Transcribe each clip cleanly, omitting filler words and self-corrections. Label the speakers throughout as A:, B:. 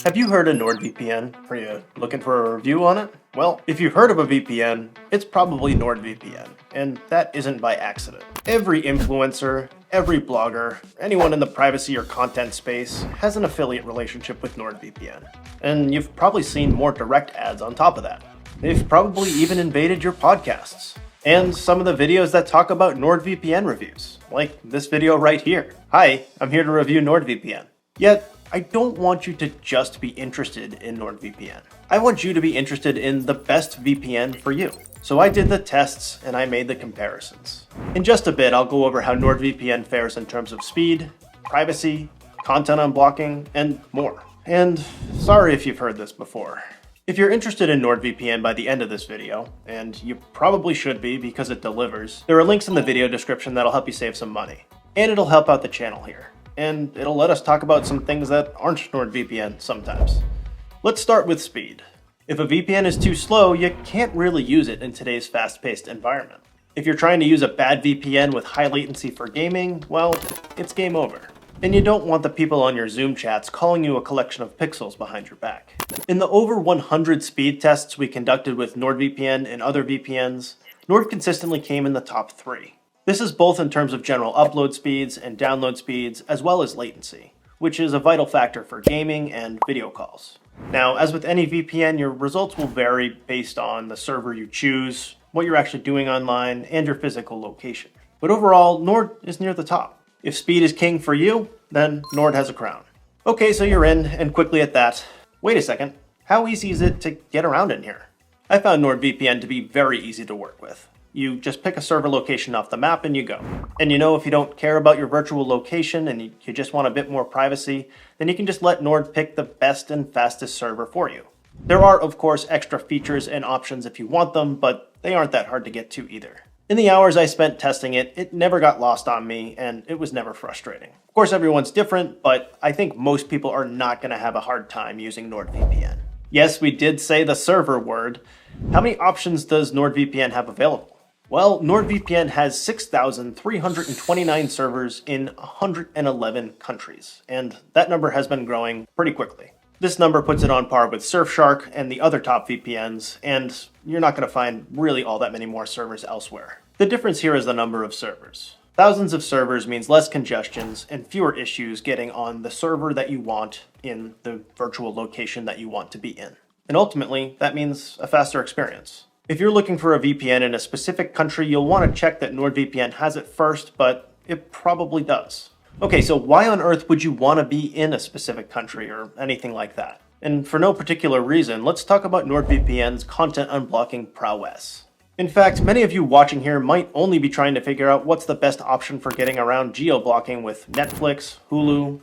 A: Have you heard of NordVPN? Are you looking for a review on it? Well, if you've heard of a VPN, it's probably NordVPN, and that isn't by accident. Every influencer, every blogger, anyone in the privacy or content space has an affiliate relationship with NordVPN. And you've probably seen more direct ads on top of that. They've probably even invaded your podcasts. And some of the videos that talk about NordVPN reviews, like this video right here. Hi, I'm here to review NordVPN. Yet, I don't want you to just be interested in NordVPN. I want you to be interested in the best VPN for you. So I did the tests and I made the comparisons. In just a bit, I'll go over how NordVPN fares in terms of speed, privacy, content unblocking, and more. And sorry if you've heard this before. If you're interested in NordVPN by the end of this video, and you probably should be because it delivers, there are links in the video description that'll help you save some money. And it'll help out the channel here. And it'll let us talk about some things that aren't NordVPN sometimes. Let's start with speed. If a VPN is too slow, you can't really use it in today's fast-paced environment. If you're trying to use a bad VPN with high latency for gaming, well, it's game over. And you don't want the people on your Zoom chats calling you a collection of pixels behind your back. In the over 100 speed tests we conducted with NordVPN and other VPNs, Nord consistently came in the top 3. This is both in terms of general upload speeds and download speeds, as well as latency, which is a vital factor for gaming and video calls. Now, as with any VPN, your results will vary based on the server you choose, what you're actually doing online, and your physical location. But overall, Nord is near the top. If speed is king for you, then Nord has a crown. Okay, so you're in, and quickly at that. Wait a second, how easy is it to get around in here? I found NordVPN to be very easy to work with. You just pick a server location off the map and you go. And if you don't care about your virtual location and you just want a bit more privacy, then you can just let Nord pick the best and fastest server for you. There are, of course, extra features and options if you want them, but they aren't that hard to get to either. In the hours I spent testing it, it never got lost on me and it was never frustrating. Of course, everyone's different, but I think most people are not going to have a hard time using NordVPN. Yes, we did say the server word. How many options does NordVPN have available? Well, NordVPN has 6,329 servers in 111 countries, and that number has been growing pretty quickly. This number puts it on par with Surfshark and the other top VPNs, and you're not going to find really all that many more servers elsewhere. The difference here is the number of servers. Thousands of servers means less congestions and fewer issues getting on the server that you want in the virtual location that you want to be in. And ultimately, that means a faster experience. If you're looking for a VPN in a specific country, you'll want to check that NordVPN has it first, but it probably does. Okay, so why on earth would you want to be in a specific country or anything like that? And for no particular reason, let's talk about NordVPN's content unblocking prowess. In fact, many of you watching here might only be trying to figure out what's the best option for getting around geo-blocking with Netflix, Hulu,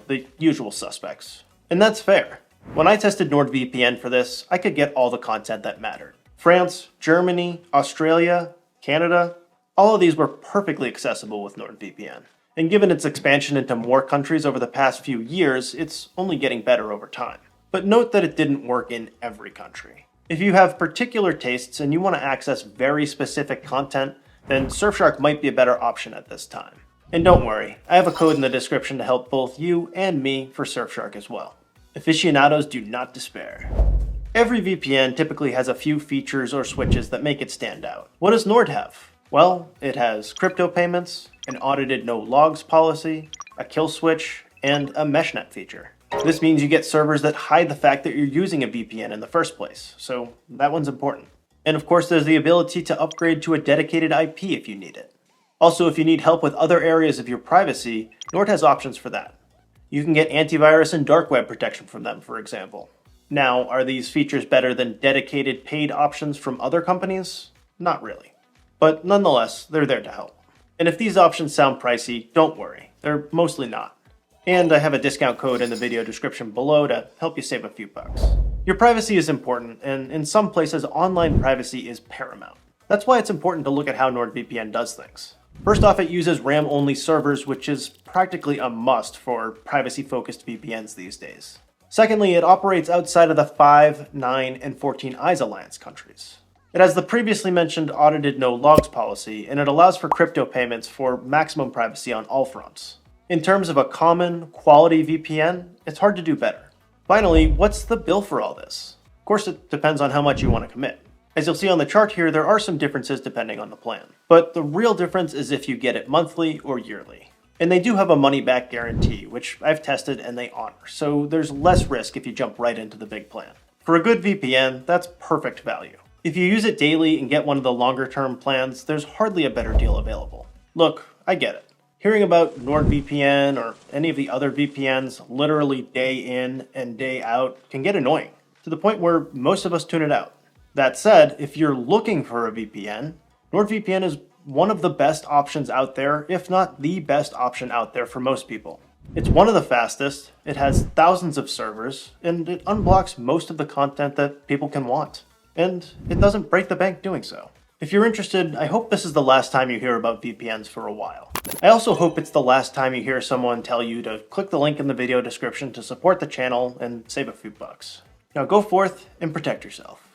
A: the usual suspects. And that's fair. When I tested NordVPN for this, I could get all the content that mattered. France, Germany, Australia, Canada, all of these were perfectly accessible with NordVPN. And given its expansion into more countries over the past few years, it's only getting better over time. But note that it didn't work in every country. If you have particular tastes and you want to access very specific content, then Surfshark might be a better option at this time. And don't worry, I have a code in the description to help both you and me for Surfshark as well. Aficionados do not despair. Every VPN typically has a few features or switches that make it stand out. What does Nord have? Well, it has crypto payments, an audited no logs policy, a kill switch, and a meshnet feature. This means you get servers that hide the fact that you're using a VPN in the first place, so that one's important. And of course, there's the ability to upgrade to a dedicated IP if you need it. Also, if you need help with other areas of your privacy, Nord has options for that. You can get antivirus and dark web protection from them, for example. Now, are these features better than dedicated paid options from other companies? Not really. But nonetheless, they're there to help. And if these options sound pricey, don't worry. They're mostly not. And I have a discount code in the video description below to help you save a few bucks. Your privacy is important, and in some places, online privacy is paramount. That's why it's important to look at how NordVPN does things. First off, it uses RAM-only servers, which is practically a must for privacy-focused VPNs these days. Secondly, it operates outside of the 5, 9, and 14 Eyes Alliance countries. It has the previously mentioned audited no logs policy, and it allows for crypto payments for maximum privacy on all fronts. In terms of a common, quality VPN, it's hard to do better. Finally, what's the bill for all this? Of course, it depends on how much you want to commit. As you'll see on the chart here, there are some differences depending on the plan. But the real difference is if you get it monthly or yearly. And they do have a money-back guarantee, which I've tested and they honor, so there's less risk if you jump right into the big plan. For a good VPN, that's perfect value. If you use it daily and get one of the longer-term plans, there's hardly a better deal available. Look, I get it. Hearing about NordVPN or any of the other VPNs literally day in and day out can get annoying, to the point where most of us tune it out. That said, if you're looking for a VPN, NordVPN is one of the best options out there, if not the best option out there for most people. It's one of the fastest, it has thousands of servers, and it unblocks most of the content that people can want. And it doesn't break the bank doing so. If you're interested, I hope this is the last time you hear about VPNs for a while. I also hope it's the last time you hear someone tell you to click the link in the video description to support the channel and save a few bucks. Now go forth and protect yourself.